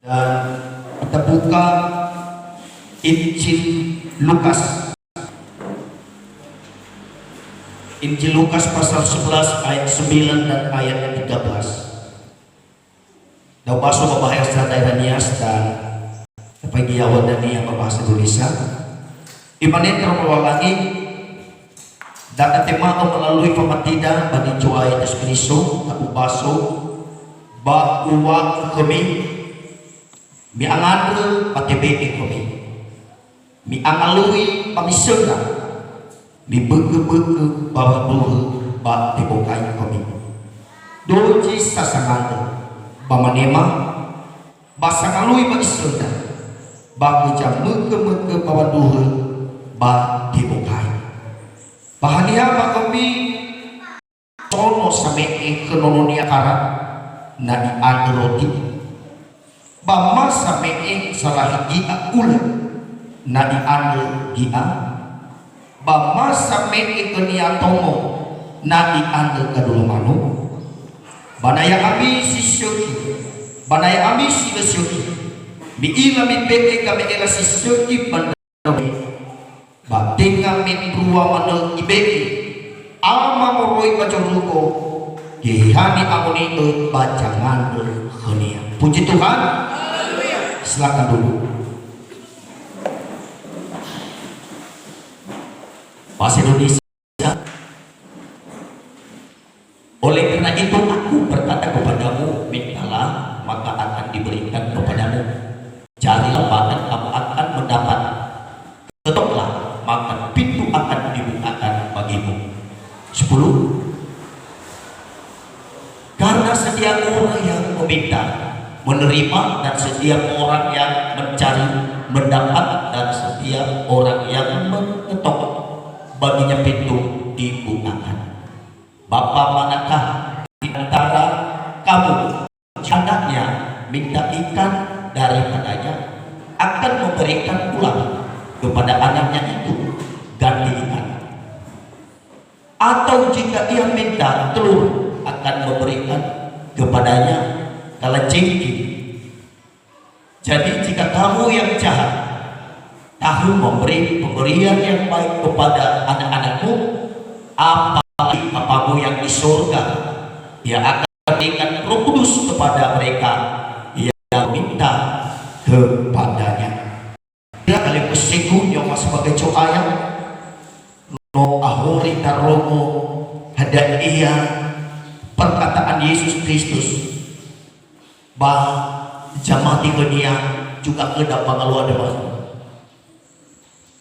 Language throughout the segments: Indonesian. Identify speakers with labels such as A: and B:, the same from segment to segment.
A: Dan kita buka Injil Lukas. Injil Lukas pasal 11 ayat 9 dan ayat 13. Daw baso mabahayas na tayo na niyas dan napagiyawan na niya mabasa Indonesia. Imanentro mawalangi dan atemao melalui pamatida bagi Joai das Kristo na ubaso ba uwa kami miangadre patibeke kami miangalui pamisera mibege-bege bawa duhe ba tibokai kami doji sasangande bamanema basangalui pamisera ba kejam mege-mege bawa duhe ba tibokai bahagia ba kami tono same ekonomi karat na diadu roti bama same salah gia ulah na diadu gia bama same kenia tomo na diadu kadulumanu banaya abi sisyoki banaya abi sisyoki biila mi peke kami ela sisyoki bandami batinga mi pruwa mano ibeki ama moroi kacoruko gihani amuni itu bacangan berkhania. Puji Tuhan. Silakan dulu bahasa Indonesia. Oleh karena itu aku berkata kepadamu, mintalah maka akan diberikan kepadamu, carilah maka kamu akan mendapat, ketoklah maka pintu akan dibukakan bagimu. 10. Karena setiap orang yang meminta menerima, dan setiap orang yang mencari mendapat, dan setiap orang yang mengetok baginya pintu dibukakan. Bapa manakah di antara kamu anaknya minta ikan daripadanya akan memberikan pulang kepada anaknya itu ganti ikan? Atau jika ia minta telur akan memberikan kepadanya kalajengking? Jadi jika kamu yang jahat tahu memberi pemberian yang baik kepada anak-anakmu, apalagi Bapamu yang di surga yang akan memberikan Roh Kudus kepada mereka yang minta kepadanya. Ya kali kusiku yang sebagai coaya no ahori taromo hadiah perkataan Yesus Kristus bah jamati dunia juga kedap pengaluan depan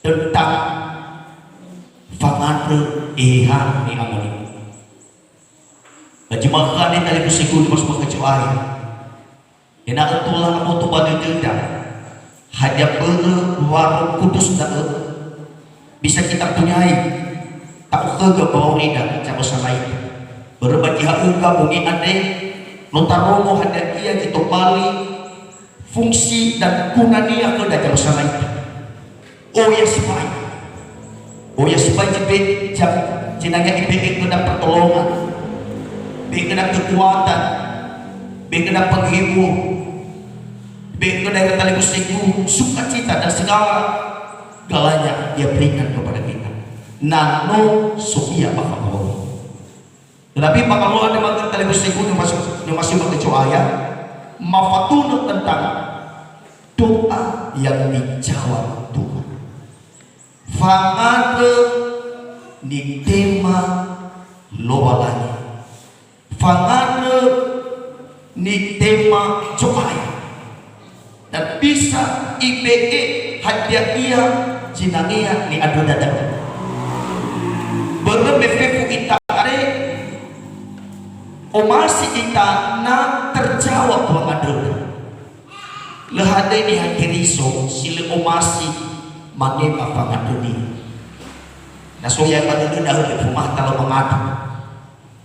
A: tentang fangatre iha ni amoni bajimakan ni tali kusiku di mas mengecuai ina itulah kamu tu bagi tidak hanya warung kudus tak bisa kita punyai tak ke bawah rida cara selain berbagi hauka bungi ane notaromo hanya ia gitu bali fungsi dan guna dia ke dalam sana itu. Oh ya supaya jebet jam jenangnya IPE kena pertolongan, kena kekuatan, kena penghibur, kena tali kusiku sukacita dan segala galanya dia berikan kepada kita. Nano sofia bakal. Tetapi bakal ada mantan tali kusiku yang masih mengecuali mafatun tentang doa yang dijawab Tuhan. Fangade ni tema lowalani. Fangade ni tema coaya. Dan bisa IPE hadiah ia jinangia ni adu dadang. Berbefefu kita are omasi kita na terjawab pengadil. Lehade ni hakiriso sile omasi mange papangaduni. Naso yang kadang dahulu di rumah kalau mengadu.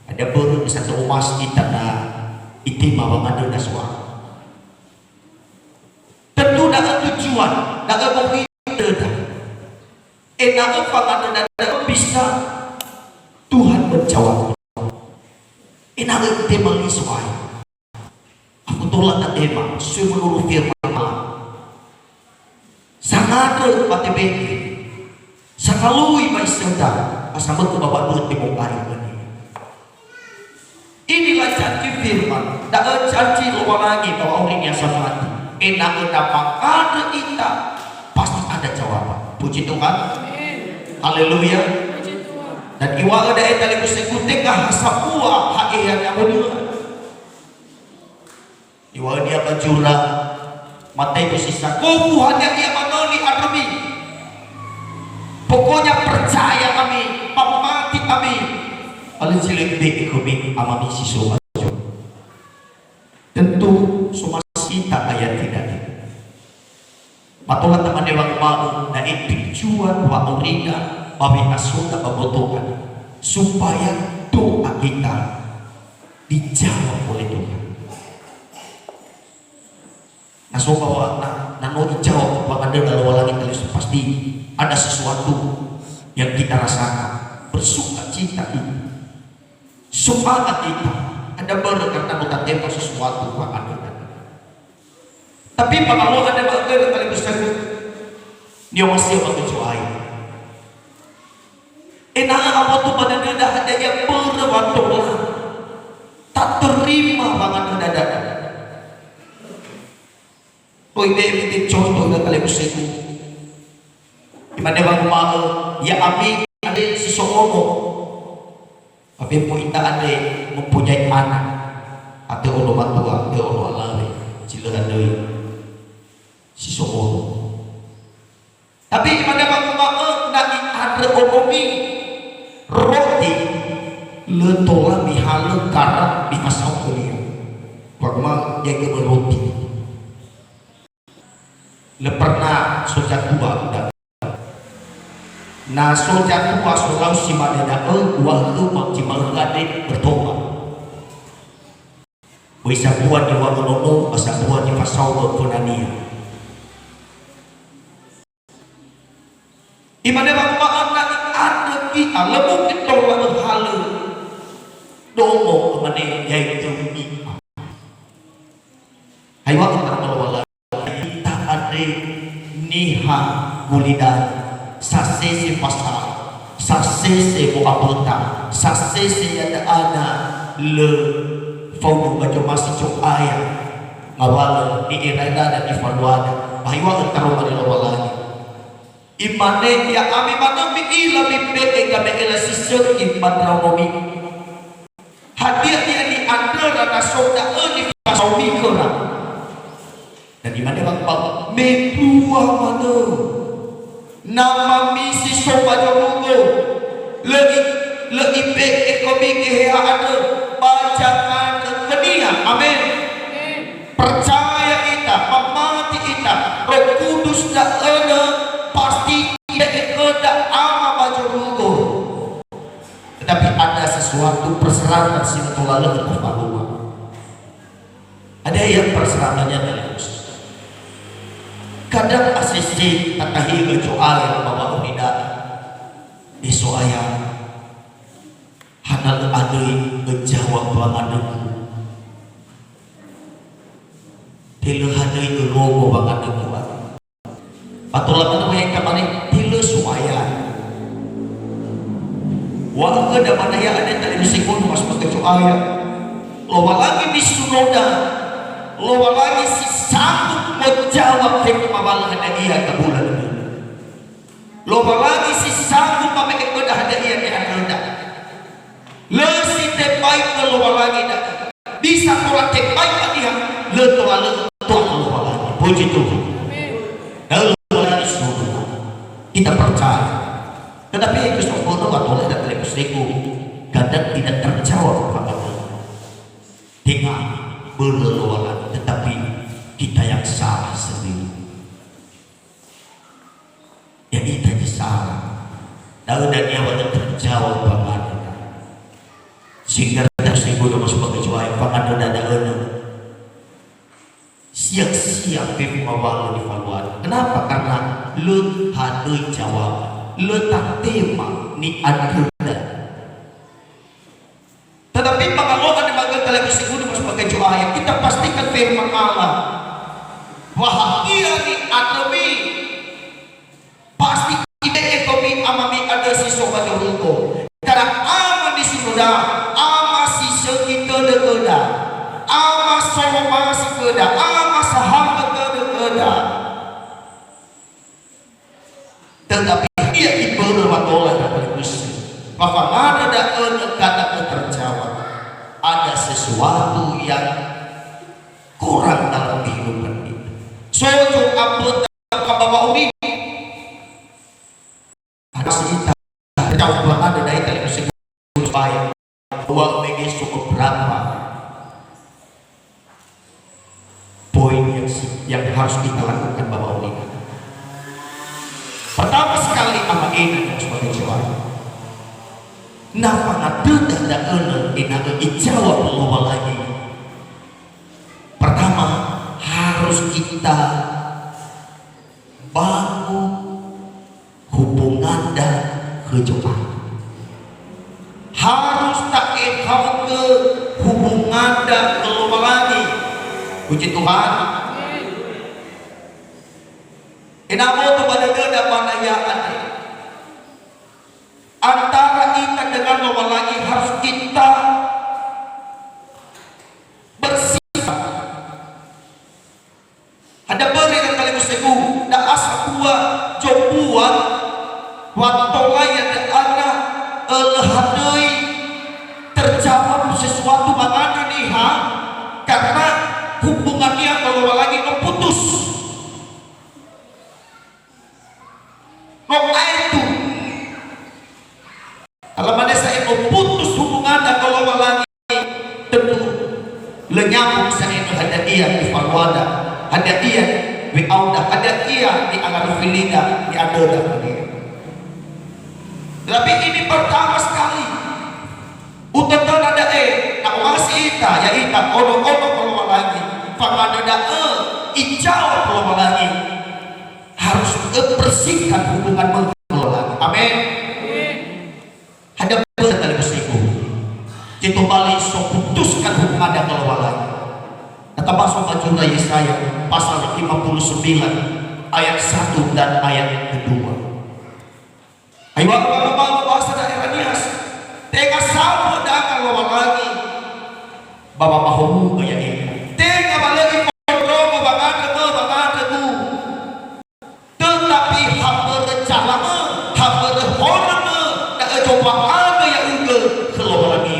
A: Ada baru di satu omas kita na itima mengadu na suara. Tentu dengan tujuan, dengan penghidupan. Dengan pengadu dan bisa Tuhan menjawab. Dengan tema lisuai. Aku Patulah tak emang seluruh firman sangat PTB sakalui baik sedang asal betul bapak duit di muka ini. Inilah janji firman, tak janji luar lagi bahwa orang yang sama enak-enak ada kita pasti ada jawaban. Puji Tuhan, haleluya. Dan iwa ada etali kusekutekah hasapua hakian yang mulia. Iwa dia bajura mata itu sisa kukuhannya dia manoni armi. Pokoknya percaya kami, pamati kami. Paling silik dek kami amami siswa. Tentu semua kita ayat tidak. Patulah teman dewan mau dari tujuan wa urida bawi asuda babotokan supaya doa kita dijawab oleh Tuhan. Naso bahwa nano dijawab bahwa ada dalam langit terus pasti ada sesuatu yang kita rasakan bersuka cita itu. Semangat kita ada benar karena bukan tempat sesuatu yang ada. Tapi kalau ada bagian kali besar dia masih berkecuali. Enak apa tu pada dia ada yang berwatulah tak terima banget dada. Koi deh contoh dah kali besar. Di mana bang mau ya ami ada seseorang. Tapi pun kita ada mempunyai anak atau orang tua, atau orang lain, jika ada si seorang. Tapi pada waktu nak ada orang roti letola mihalu karena di pasal kuliah. Bagaimana jaga roti? Lepernah sejak tua udah. Nah, sejak tua Sulawesi Madinah waktu maksimal gade bertobat. Bisa buat di wagonono, bisa buat di pasau berkonania. Imane bapak anak ada kita lebih kita lalu halu domo kemana yaitu iman. Hai waktu terlalu kita ada niha bulidan. Sasese pasal, sasese buka peta, sasese ada le faudu baca masih cok ayat ngawal di irada dan di faluada bahwa antara pada lawan lagi imane ya ami mana biila bibeke kami ela sisir iman rawomi hadiah dia di antara nasoda di fasomi kera dan imane bang medua mana nama misi sopa jodogo lagi baik ekonomi kehia ada bacakan kenia amin percaya kita memati kita Roh Kudus dak ada pasti kita kedak ama bajodogo tetapi ada sesuatu perseratan sinatulala terpaluma ada yang persertannya terus kadang asisi tatahi kecuali bahwa tidak isu ayah hanal adui menjawab bangan tilu hadai ulogo bangan kuat patulah mana yang kemarin tilu suaya warga dan mana yang ada tadi meskipun mas pakai suaya loba lagi di sunoda loba lagi si sanggup menjawab hikmah malah hadiah ke bulan ini. Loba lagi si sanggup memakai kepada hadiah di anda. Lesi tepai ke loba lagi dah. Bisa tolak tepai hadiah. Letua loba lagi. Puji Tuhan. Dan loba lagi semua. Kita percaya. Tetapi Kristus Allah atau tidak boleh berseku. Kadang tidak terjawab pada dengan berleluaran, tetapi kita yang salah sendiri. Ya kita yang salah. Dan dia boleh terjawab banget. Sehingga tersebut masuk ke kecuali pangan dan ada siap-siap firman di faluan. Kenapa? Karena lu hadui jawab, lu tak tema ni ada. Tetapi kalau ada bagian televisi itu masuk ke kecuali kita pastikan firman bahagia ni atami pasti kita ekonomi amami ada si sobat joroko karena ama di sinoda ama si segitu degeda ama sama si keda ama sahabat degeda tetapi dia ibadah matola dari Gusti maka ada kata terjawab ada sesuatu yang kurang dalam kehidupan kita. Sojo abot kabawa uri ada cerita terjawab ada dari kali sebelum bayar uang bagi cukup berapa poin yang harus kita lakukan bawa uri. Pertama sekali ama ini sebagai juara. Napa ngada da ina ijawab Allah lagi. Pertama harus kita bangun hubungan dan kejokan. Harus tak kau ke hubungan dan keluar lagi. Puji Tuhan. Kenapa tu pada ada panayaan antara kita dengan lawan lagi harus kita bersifat. Ada beri yang kali museku, dah asal buat cobuan, waktu lain ada elhadui terjawab sesuatu mana nih ha? Karena hubungannya kalau lagi putus. itu kalau mana saya memutus hubungan dan kalau lagi tentu lenyapung saya ada dia di Farwada, ada dia di Auda, ada dia di Agarufilida, di Adoda. Tapi ini pertama sekali untuk ada nak masih ita ya ita ono-ono kalau lagi pangada ijau kalau lagi harus bersihkan hubungan mengelola. Amin. Ada betul bersiku. Kita balik so putuskan hubungan yang kelola lagi. Kata pasal bacaan Yesaya pasal 59 ayat 1 dan ayat kedua. Ayo bapak bahasa daerah Nias. Tengah sama dah kelola lagi. Bapak mahu kayak ini. Tengah balik promo banget tu. Tetapi hampir rencana, hampir honam, tak coba ada yang udah keluar lagi.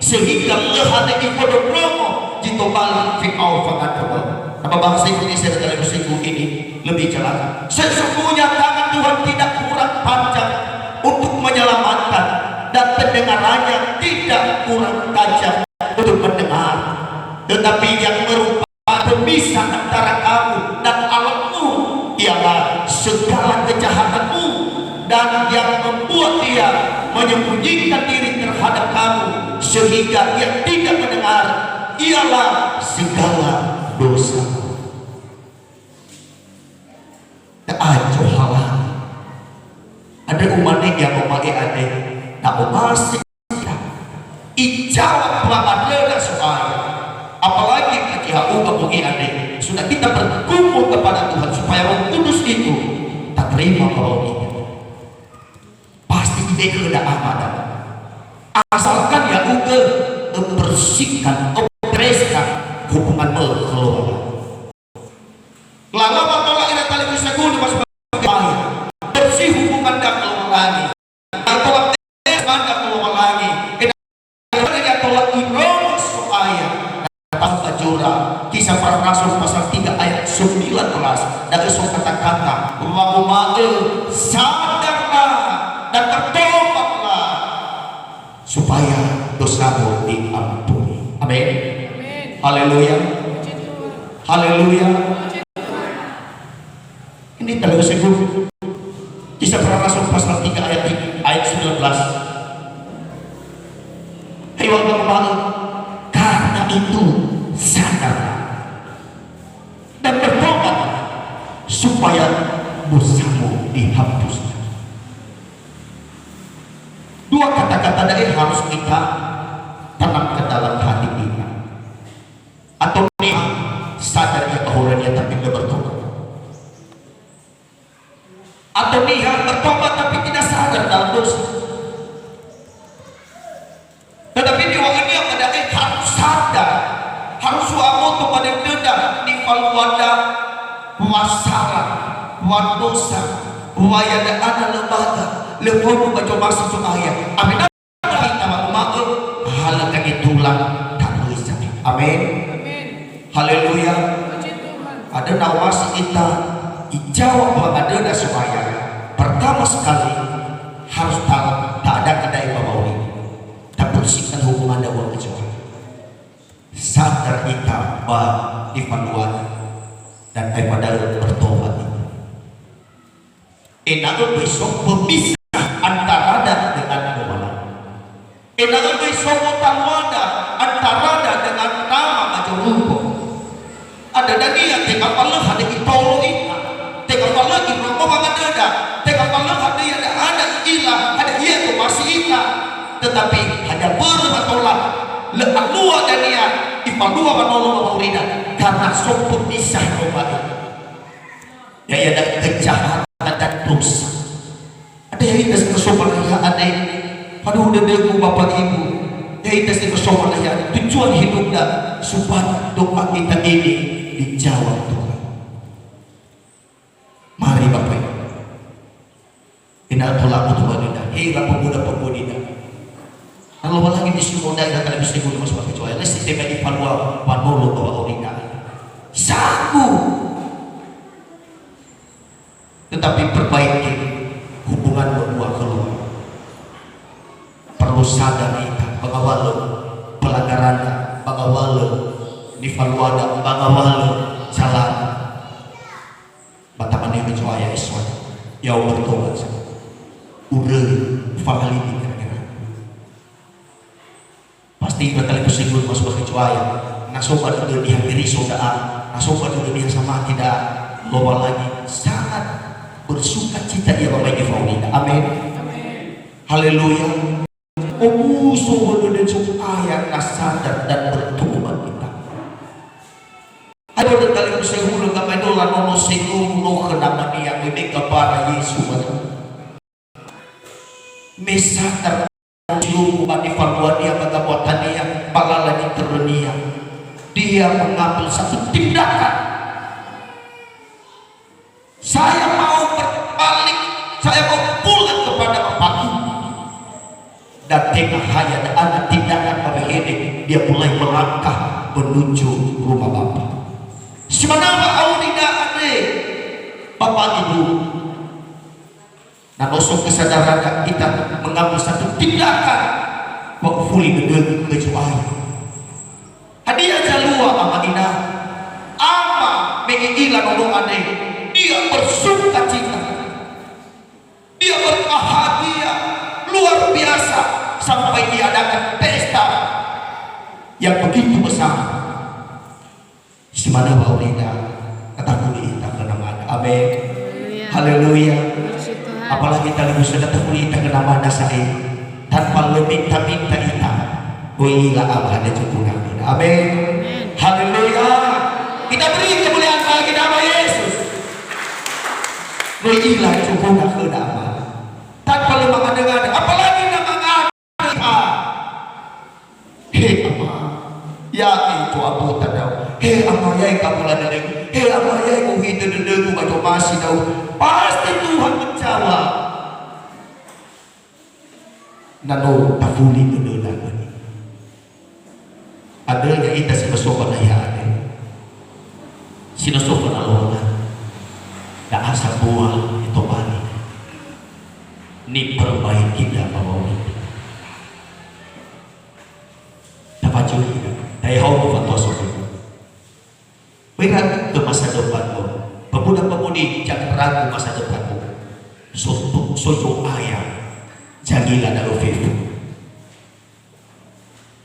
A: Sehingga lehati ikut promo, jika balik fikau fangat kebal. Apa bahasa Indonesia dalam musikku ini lebih jelas. Sesungguhnya tangan Tuhan tidak kurang panjang untuk menyelamatkan dan pendengarannya tidak kurang tajam untuk mendengar. Tetapi yang merupakan pemisah antara kamu dan Allahmu ialah segala kejahatanmu, dan yang membuat dia menyembunyikan diri terhadap kamu sehingga dia tidak mendengar ialah segala dosa. Ajo halang ada umat yang memakai ade tak masih ijawab pelanggan soal apalagi ketika untuk ade sudah kita berkumpul kepada Tuhan supaya Roh Kudus itu tak terima kalau ini pasti kita kena amanah asalkan ya udah membersihkan membereskan hubungan mengelola lama tolak ini tali bisa guna mas bersih hubungan dan kelola lagi tolak dan kelola lagi kita tolak iroh supaya dapat jura kisah para rasul pasal 3 ayat 19 dari kata-kata bahwa sadarlah dan bertobatlah supaya dosamu diampuni. Amin. Haleluya. Haleluya. Ini kalau sebut kisah para rasul pasal 3 ayat 19. Ayo kembali karena itu sadar dan bertobat supaya dosamu dihapuskan. Dua kata-kata dari harus kita tanam ke dalam hati kita. Atau nih sadar ya bahwa dia tapi bertobat. atau niat bertobat tapi tidak sadar dalam dosa. Tetapi di waktu ini yang harus sadar, harus suamu kepada denda di falwada masalah, dosa, wayada ada lembaga, lepono baca masuk ayat. Amin. Kita maaf halakan itulah tak bisa. Amin. Haleluya. Ada nawasi kita jawab ada supaya pertama sekali harus tahu tak ada kedai bawa ini. Tak bersihkan hubungan dakwah kecuali sadar kita bahwa dipanduan dan daripada bertobat itu. Enak besok berpisah antara dan dengan kemana. Enak besok bertawada antara dengan nama macam rupa. Ada dari yang tengah Allah ada itolo ina, tengah Allah itu orang ada, tengah Allah ada yang ada ilah, ada ia tu masih ina, tetapi hanya berbatolak letak luar dan ia ipadua menolong maurida karena sopun nisah kembali. Ya ada kejahatan dan dosa. Ada yang itu kesopanan ada, aduh dedeku bapak ibu, ya itu kesopanan tujuan hidupnya supaya doa kita ini dijawab Tuhan. Mari Bapak Ibu, ina tolak untuk wanita, hingga pemuda-pemudi dah. Kalau lagi di sini muda yang kalian bisa guna masuk kecuali, lesi tema di palwa panolo bawa wanita. Saku, tetapi perbaiki hubungan berdua keluar. Perlu sadar kita, pengawal pelanggaran, pengawal di faluada bagawalu jalan bataman yang kecuali eswan ya bertobat udah family kira-kira pasti bakal bersyukur masuk kecuali nasobat udah dihadiri saudara nasobat udah dia sama tidak lupa lagi sangat bersuka cita dia Bapak Ibu Faulina. Amin. Haleluya. Sobat dan supaya sadar dan bertobat kita. Ada kali saya ulang kami itu lalu seluruh kenapa dia ini kepada Yesus. Mesar seluruh manifaluan dia berbuatan dia palalan internia. Dia mengambil satu tindakan. Saya mau berbalik, saya mau pulang kepada Bapak. Dan tengah hayat ada tindakan pada ini dia mulai melangkah menuju rumah Bapak. Sebenarnya awak tidak ada Bapak Ibu. Nah, masuk kesadaran kita mengambil satu tindakan wakfuli gedeg kecuali. Hadiah jalua amanina ama mengilah nolong ade. Dia bersuka cita, dia berbahagia luar biasa sampai diadakan pesta yang begitu besar. Simana baulida katakuli kita kenamana. Amin. Haleluya. Apalagi tali sudah takuli kita kenamana saya tanpa lebih minta kita. Wila abah ada cukup amin. Amin. Haleluya. Kita beri kemuliaan bagi nama Yesus. Wila cukup nak nama. Tanpa lemah dengan apalagi nama kita. Hei apa? Ya itu apa tahu. Hei apa ya kamu lada deng. Hei apa ya aku hidup deng aku masih tahu. Pasti Tuhan menjawab. Nano tafuli kedolan ini. Adanya kita sebesokan ayat. Sinosokan alona. Dah asal buah itu balik. Ni perbaiki dah bawa ini. Dapat juga. Daya hau fantoso. Berat ke masa depanmu. Pemuda-pemudi jangan ragu masa depanmu. Sojo ayah, jagilah dalam fefu.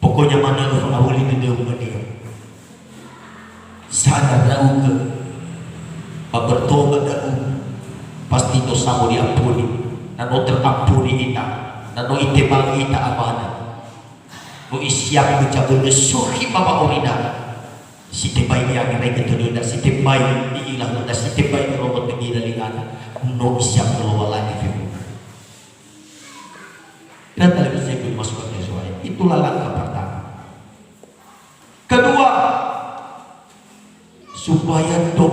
A: Pokoknya mana lu mengawali di rumah dia. Sadar ragu ke, bertobat dalam pasti dosamu diampuni. Nano terampuni kita, nano itebang kita amanah. Mo isiap mencapai surhi bapa orina. Si tebay yang mereka tu dah si tebay di ilang dah si tebay robot pergi dari mana. No isiap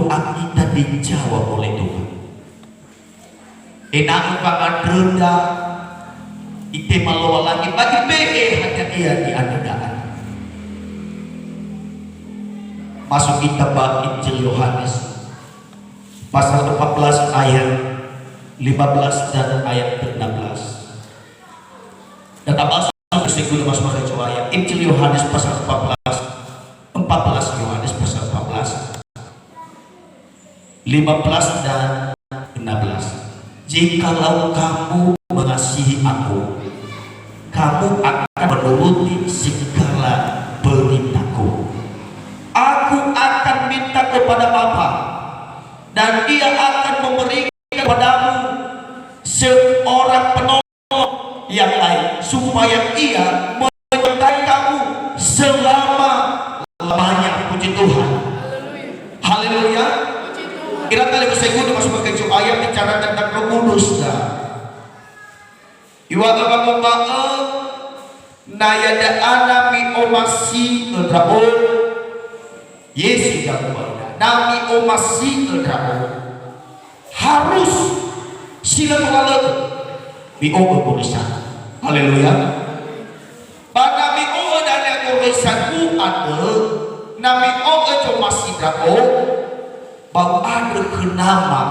A: doa kita dijawab oleh Tuhan. Enak banget rendah, ite malu lagi bagi behe hanya dia di adaan. Masuk kita bab Injil Yohanes pasal 14 ayat 15 dan ayat 16. Dan abang sudah masuk ayat Injil Yohanes pasal 14 Yohanes pasal 14 15 dan 16. Jikalau kamu mengasihi aku, kamu akan menuruti segala perintahku. Aku akan minta kepada Bapa, dan Dia akan memberikan kepadamu seorang penolong yang lain, supaya Ia menyertai kamu selama-lamanya. Puji Tuhan. Haleluya. Kira kali segundo masuk ke ayat bicara tentang Roh Kudus. Iwa abang naya da anami omasi edrao Yesus yang nami omasi edrao harus sila mengalir bi tulisan. Haleluya. Pada mi dan yang tulisanku ada nami omasi edrao bahwa ada kenama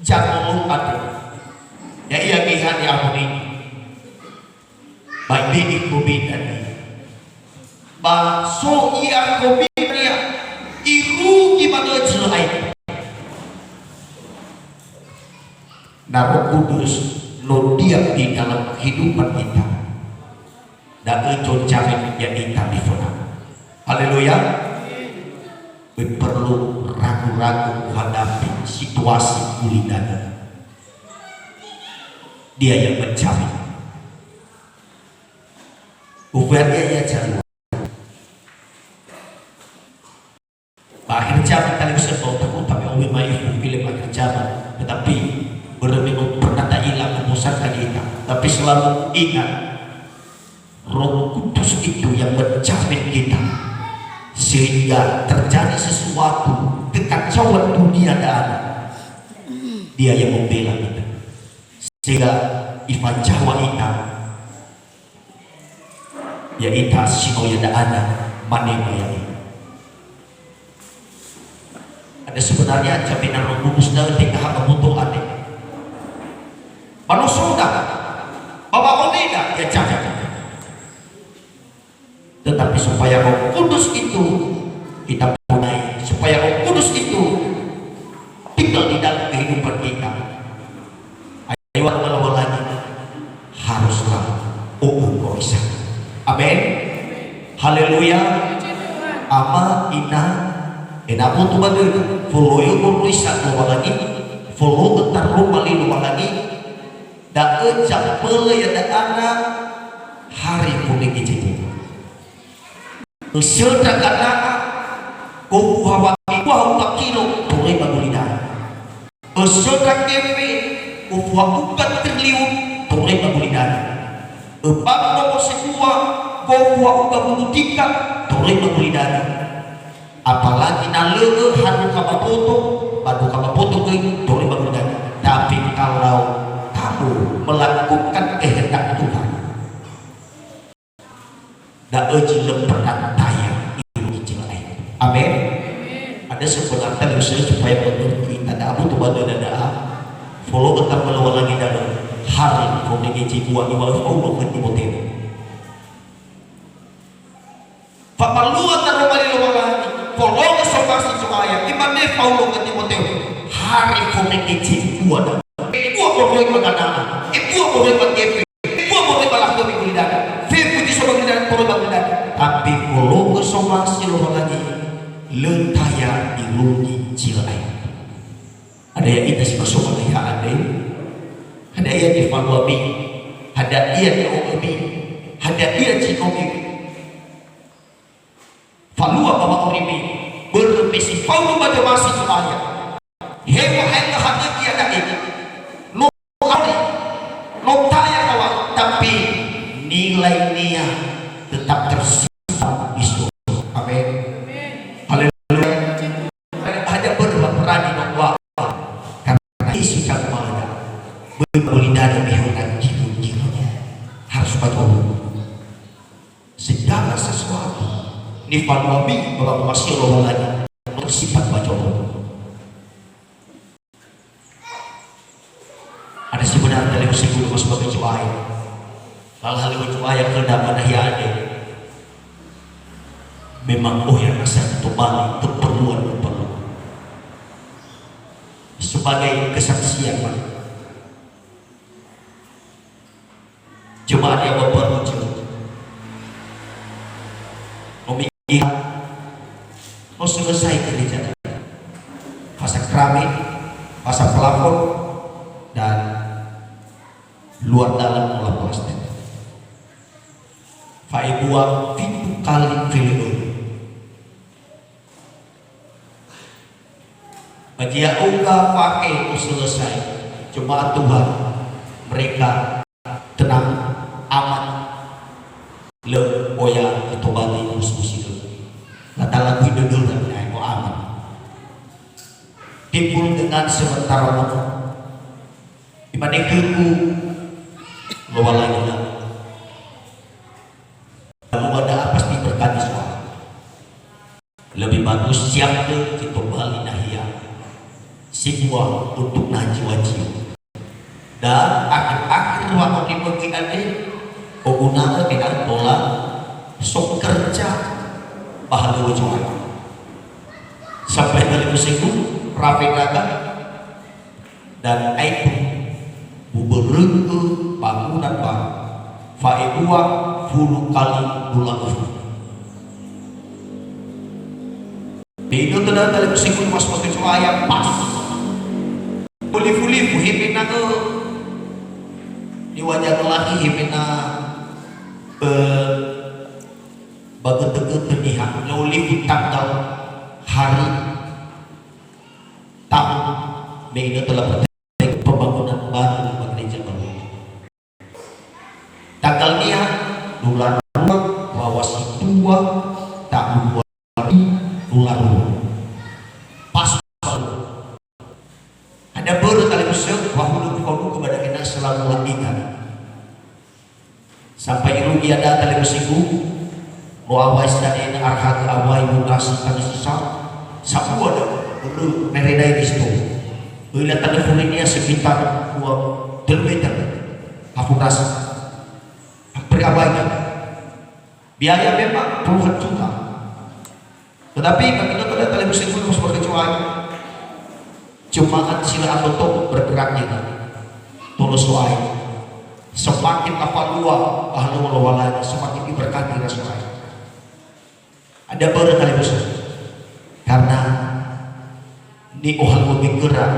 A: jangan ada ya iya gihan ya aku ini baik ini kopi tadi baso iya kopi dia iru gimana jelai Roh Kudus lo diam di dalam kehidupan kita dan itu jamin yang kita difunang. Haleluya. Perlu ragu-ragu menghadapi situasi kulinan. Dia yang menjamin. Uvernya ya jalan. Akhir zaman kali bisa tahu takut tapi orang maif film akhir zaman. Tetapi benar-benar pernah tak hilang kemusakan kita. Tapi selalu ingat Roh Kudus itu yang menjamin kita. Sehingga terjadi sesuatu kekacauan dunia dan Dia yang membela kita. Sehingga Ivan Jawa ita ya ita sino ya ada manema ya. Ada sebenarnya jaminan Roh Kudus dan tingkah kebutuhan ini. Manusia bawa oneda ya cacat. Tetapi supaya Roh Kudus itu kita punya, supaya Roh Kudus itu tinggal di dalam kehidupan kita, ayo walau lagi haruslah bisa. Amin. Haleluya. Ama ina enamu tu bagai follow yo bisa luar lagi, follow entar rumah luar lagi, dak ejak pele ya dak anak hari kuning itu. Sedak anak kau hawaki kau tak kilo boleh bagulida. Sedak kepe kau bukan triliun boleh bagulida. Bang nomor sebuah kau bukan buktikan boleh bagulida. Apalagi nalege hanu kama foto, badu kama foto ke boleh bagulida. Tapi kalau kamu melakukan kehendak Tuhan, dak uji lemperan tayang itu jelai. Amin. Ada sebenarnya usaha supaya menurut kita ada abu tu badu dada follow tetap melawan lagi dalam hari komedi jiwa iwal Allah ke Timoteo. Pak malu antara balik lawan lagi follow ke somasi supaya iman deh Paulo ke Timoteo hari komedi jiwa dah. Ibu boleh berkata, ibu boleh berkepe, ibu boleh balas demi kulidah. Tapi kalau kesomasi lo lagi lentaya iluni cilai. Ada yang kita sih masuk ya ada yang difaluami, ada yang diomami, ada yang cikomi. Falua bawa orimi bermisi falu pada masih supaya hewa hewa hati dia ada ini. Lo kali lo tanya kawan tapi nilai-nilai tetap tersimpan di surga. Amin. Haleluya. Kulindari bihunan jiru-jirunya harus patuh segala sesuatu nifan wabi bahwa masih Allah lagi bersifat patuh. Ada sebenarnya dari usia guru sebagai cuai hal-hal yang cuai yang kena mana ya ada memang yang rasa itu balik keperluan sebagai kesaksian cuma ada yang berwujud memikir mau selesai kerja fase keramik, fase pelapor dan luar dalam olah plastik faibuang pintu kali video bagi yang enggak pakai selesai cuma Tuhan mereka tenang aman le oya itu balik musuh kata lagu dudul dan aku aman timbul dengan sementara waktu dibanding keku bawa lagi lalu ada pasti berkati soal lebih bagus siap ke kita balik nahia sebuah untuk naji wajib dan akhir-akhir waktu dibagi ade penggunaan tidak tolak sok kerja bahan wajib sampai dari musim rafiqakan dan itu buberengke bangunan baru faidua 10 kali bulan itu tidak dari musim mas pakai cahaya pas pulih-pulih hipina ke di wajah lelaki hipina baget-baget terlihat lauli tanggal hari tahun Mei telah bertemu pembangunan baru di gereja baru tanggalnya bulan bahwa si tua tahun 2000 bulan pas ada baru kali musuh wahulu kau kepada kita selalu lakukan sampai rugi ada kali musuhku bahwa istana arhat awai mutasi kali sisa sapu ada perlu meredai di situ bila teleponnya sekitar 2 meter amputasi hampir abaikan biaya memang puluhan juta tetapi begitu pada kali musuhku harus berkecuali jemaat sila anggota bergeraknya tulus wae semakin apa luar ahlu walawala semakin diberkati rasulullah ada berkali musuh karena di halu bergerak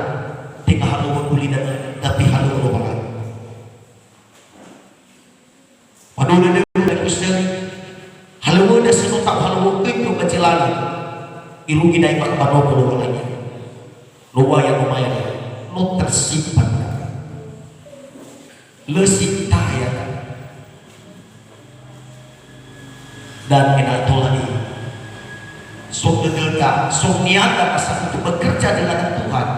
A: tidak halu berkulinan tapi halu walawala waduh dari musuh halu muda senutak halu itu kecilan irugi dari makbano walawala luar yang lumayan lo tersimpan lesik tahaya dan menatulah ini sok dedelka sok niaga asal untuk bekerja dengan Tuhan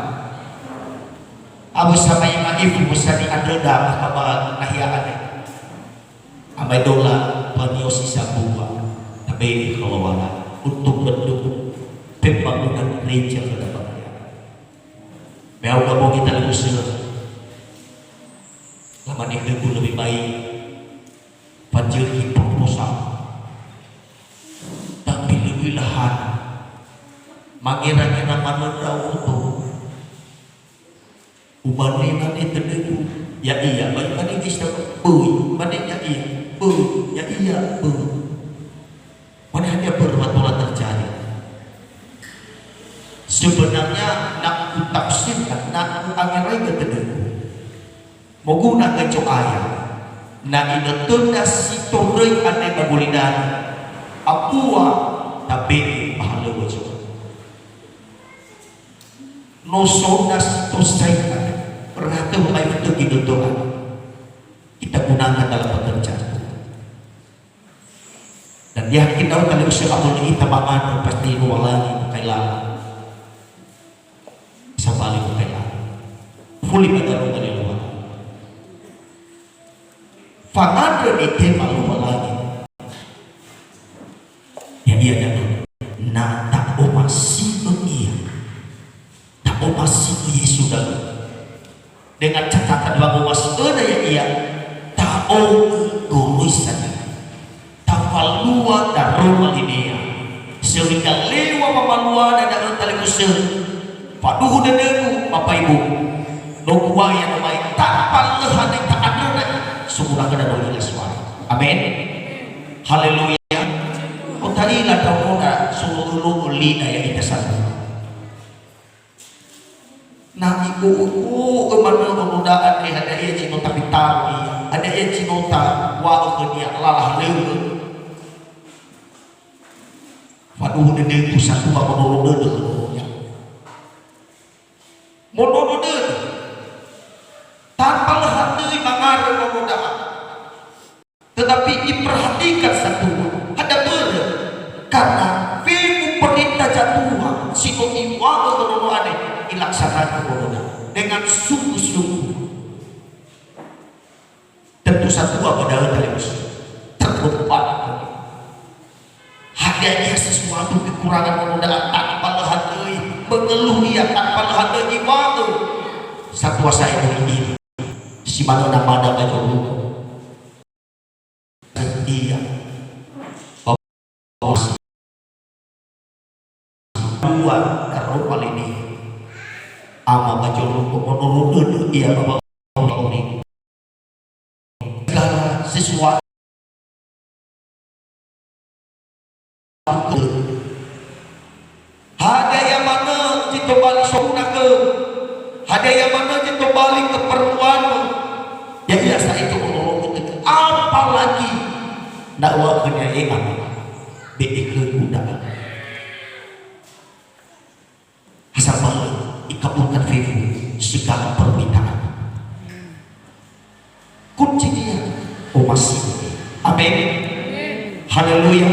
A: abu sama yang ibu bisa diandalkan apa nahiaannya amai dola paniosi sabuwa tapi kalau wala untuk mendukung pembangunan gereja ke depan Memang kamu kita lebih senang lama hidupku lebih baik panjang proposal tapi lebih lahan mengira-ngira mana tahu tu ubani nanti terdengu ya iya baik mana kita bui mana ya iya bui ya iya bui mana hanya berwatulah terjadi sebenarnya nak tafsirkan nak angirai ketedengu mau guna keco ayat na inatunda si torrey anay bagulinan apua tabi pahala wajib no sonas tosaikan pernah ke may itu ginutuan kita gunakan dalam pekerjaan dan yakin daw kalau siya ako ni itabangan pasti wala kailangan sa balik mo kailangan fully padaro na luwa Pangadre ite malu lagi. Ya iya jangan. Nah tak omasi iya. Tak omasi Yesus dah. Dengan catatan bang omas ada ya iya. Tak gorusan. Tak falua daroma linia. Sehingga lewa mamalua dan dalam tali kusir. Paduh dedeku Bapak Ibu. Dokuwa yang baik tanpa lehan yang tak ada sumurang kada doi suara. Amin. Haleluya. O tadi la dauna sumulu li aya kita sana. Nah ibu kemana menudaan ni ada ia cinota pitari, ada ia cinota wa ke dia lalah leu. Waduh dede pusat tu mono dede. Mono dede. Tanpa lehat dari mangar pemuda, tetapi diperhatikan satu ada benda karena firman perintah jatuh si iwa atau ada dilaksanakan pemuda dengan sungguh-sungguh. Tentu satu pada terus terbeban adanya sesuatu kekurangan pemuda tanpa lehat dari mengeluh ia tanpa lehat dari waktu satu saya ini. Si mana nama baju iya dua karena ini ama baju menurut iya bapak ini segala sesuatu ada yang mana kita balik sempurna ke ada yang mana kita balik keperluan ya biasa itu menolong itu apalagi dakwah kenyaian BIK kuda asal balik ikabulkan vivu segala permintaan kunci dia masih amin haleluya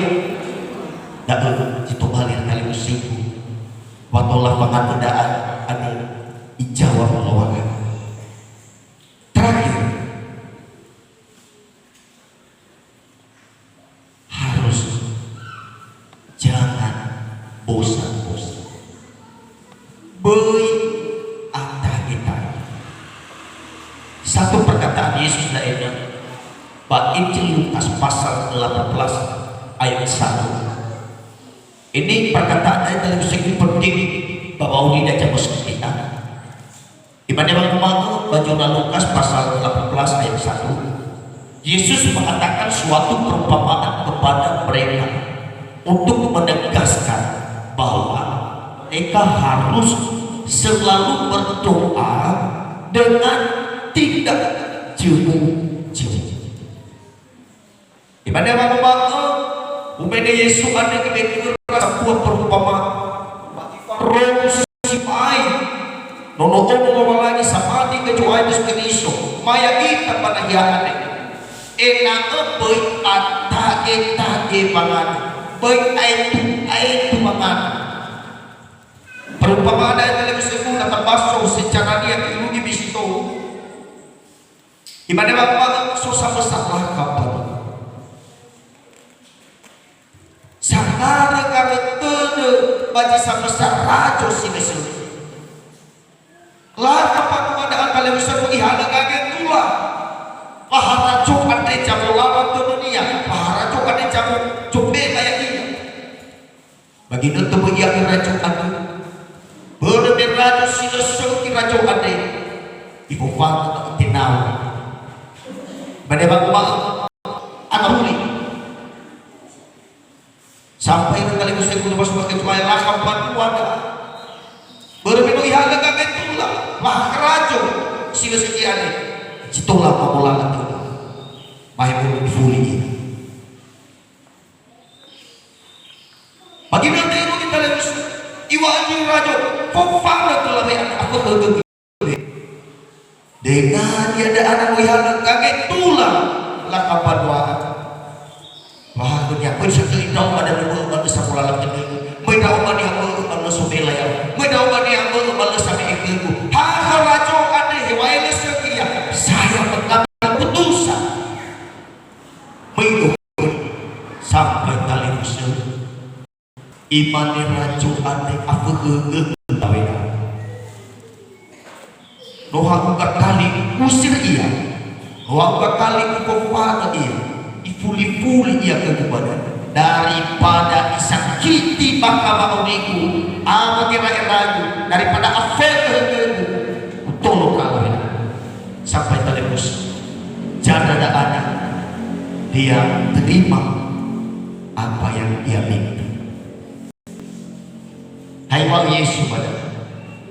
A: dakwah itu balik kali usiku watolah pengadaan ada ijawab lawangan terakhir jangan bosan-bosan beri kita satu perkataan Yesus lainnya Pak Injil Lukas pasal 18 ayat 1 ini perkataan dari dalam segi penting bahwa ini dia bos kita di mana bang baju Lukas pasal 18 ayat 1 Yesus mengatakan suatu perumpamaan kepada mereka untuk menegaskan bahwa mereka harus selalu berdoa dengan tidak jemu-jemu. Di mana bapak umumnya Yesus ada kebetulan sebuah perumpamaan roh sipai nono ngomong lagi sama di kecuali Kristo maya kita pada hianat enak baik ata kita pangan baik itu mangan perumpamaan dari tersebut terbasuh secara dia dulu di bisitu di mana bapak susah besarlah kapan sangat karetene bagi sama besar rajo si besar lah apa keadaan kalian besar ihana kaget tulah pahara cuk ade jamu lawan dunia pahara cuk ade jamu cumbe kayak ini bagi itu bagi yang rajo ade bener rajo sila sengki rajo ade ibu fatu tinau pada bang anak sampai kali musim kudu masuk ke cuai lakam bantu ada berbeda ihana kaget tulah wah rajo sila sengki ade situlah pemulangan itu mahal difuli bagi nanti itu kita lihat iwa anjing rajo popang telah aku tergegi dengan tiada anak wihana kaget tulang lakapan doa bahwa dunia pun sekali tahu pada dulu pada sapulalang ini mereka umat yang pada subela ya mereka umat yang pada sampai itu hal rajo ada hewan sekian saya mengambil keputusan imane rajo ane apa kawena Noha uga kali usir ia, Noha uga kali kukumpana ia, ifuli-fuli ia kepada daripada isakiti baka mauniku amat ragu daripada afek kehegeku tolong kawena sampai telebus janda dan anak dia terima apa yang dia minta. Hai wa Yesus pada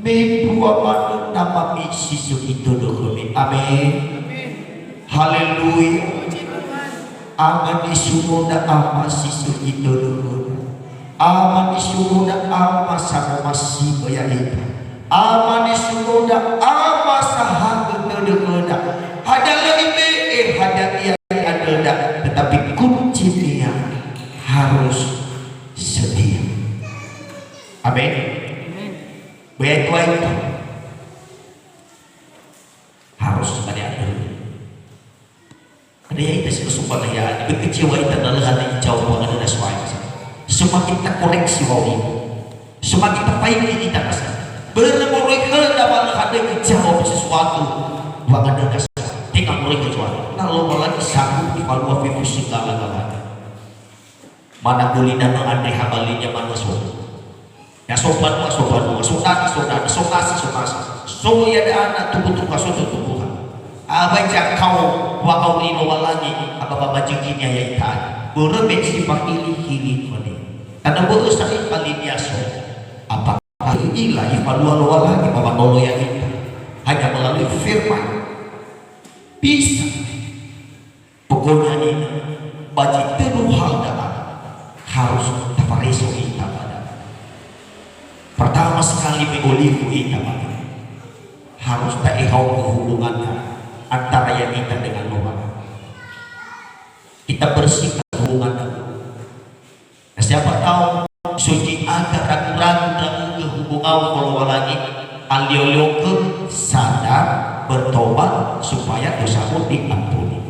A: me buah manu nama misi itu doa. Amin. Haleluya. Aman disuruh dah ama sisu itu doa. Aman disuruh dah ama sama masih bayar itu. Aman disuruh dah ama sahag doa. Ada lebih ada dia ada tetapi kunci dia harus setia. Amin. Baik itu harus ada. Ada yang kita suka ya, kecewa itu adalah hal yang jauh banget dari suami. Semakin kita koleksi wali, semakin kita pakai kita kasih. Bermulai dalam hal yang jauh sesuatu, banget dari suami. Tinggal mulai kecuali. Lalu lagi sanggup kalau vivisi segala-galanya. Mana kulina no andai habalinya mana sopan. Ya sopan, saudara, so ya ada anak tubuh tubuhan. Baca kau wakau ino walagi apa bapa jengkinya ya ikan beremeh sifat hili kone karena berusaha paling biasa apa ilah ifaluan walagi bapa nolo yang kita hanya melalui firman bisa pokoknya ini baca teruh hal harus tapareso kita pada pertama sekali mengolifu kita pada harus tak ihau kehubungannya antara yang kita dengan Tuhan. Kita bersihkan hubungan dengan. Nah, siapa tahu suci agar ragu-ragu ke hubungan kalau lagi alio ke sadar bertobat supaya dosamu diampuni.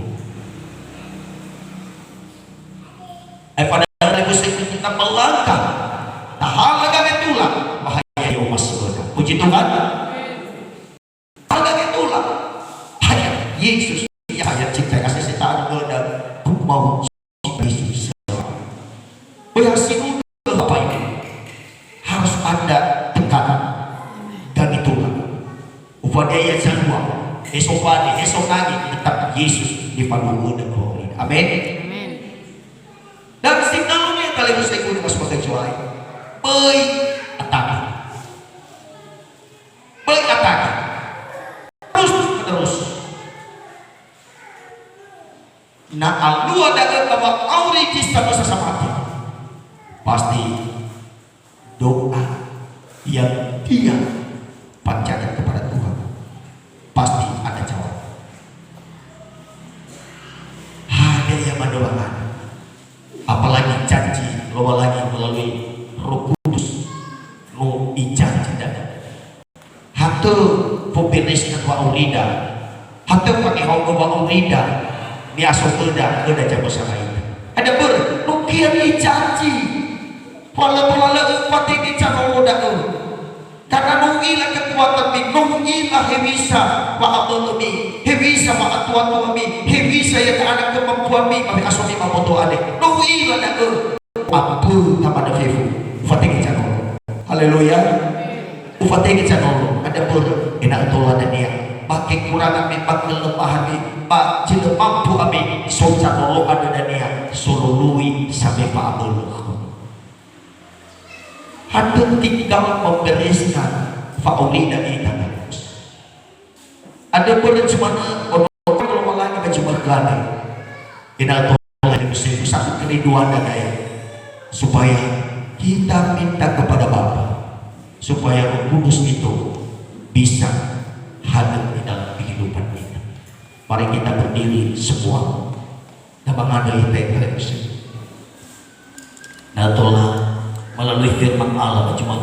A: Pada kita melangkah tahal lagi itulah bahaya yang masih benar. Puji Tuhan. Yesus ya ayat cinta kasih setan dan mau Yesus. Berhasil apa ini? Harus ada tekanan dan itulah upaya semua. Esok pagi, esok pagi tetap Yesus di panggung dan glory. Amin. Dan signalnya kali ini saya masuk pakai cuai. Baik ataki. Baik ataki. Terus. Nah, alua dagang bahwa auri kisah sesama pasti doa yang dia panjatkan kepada Tuhan pasti ada jawab. Ada yang mendoakan, apalagi janji, apalagi melalui Roh Kudus, nu ijanji dan hatu populis dan waurida, hatu pakai honggo waurida. Biasa kerja jauh sama itu. Ada nukian janji. Walaupun umat ini jangan mudah karena nungilah kekuatan mi, nungilah hebisa maafkan mi, hebisa maaf Tuhan mi, hebisa yang anak kemampuan mi, kami asumi mamoto ade. Nungilah dah apa tamada fefu. Ufateng jangan. Haleluya. Ufateng jangan. Ada enak tolong dan dia. Pakai kurangan memang kelemahan pak jika mampu kami soca nolong ada dania solului sampai pak abuluh hanya tinggal membereskan fauli dan kita ada boleh cuma kalau lagi cuma gani kita tolong di musim satu keriduan dan daya supaya kita minta kepada Bapa supaya Roh Kudus itu bisa hadir di dalam kehidupan kita. Mari kita berdiri semua dan mengadai televisi. Nah, melalui firman Allah cuma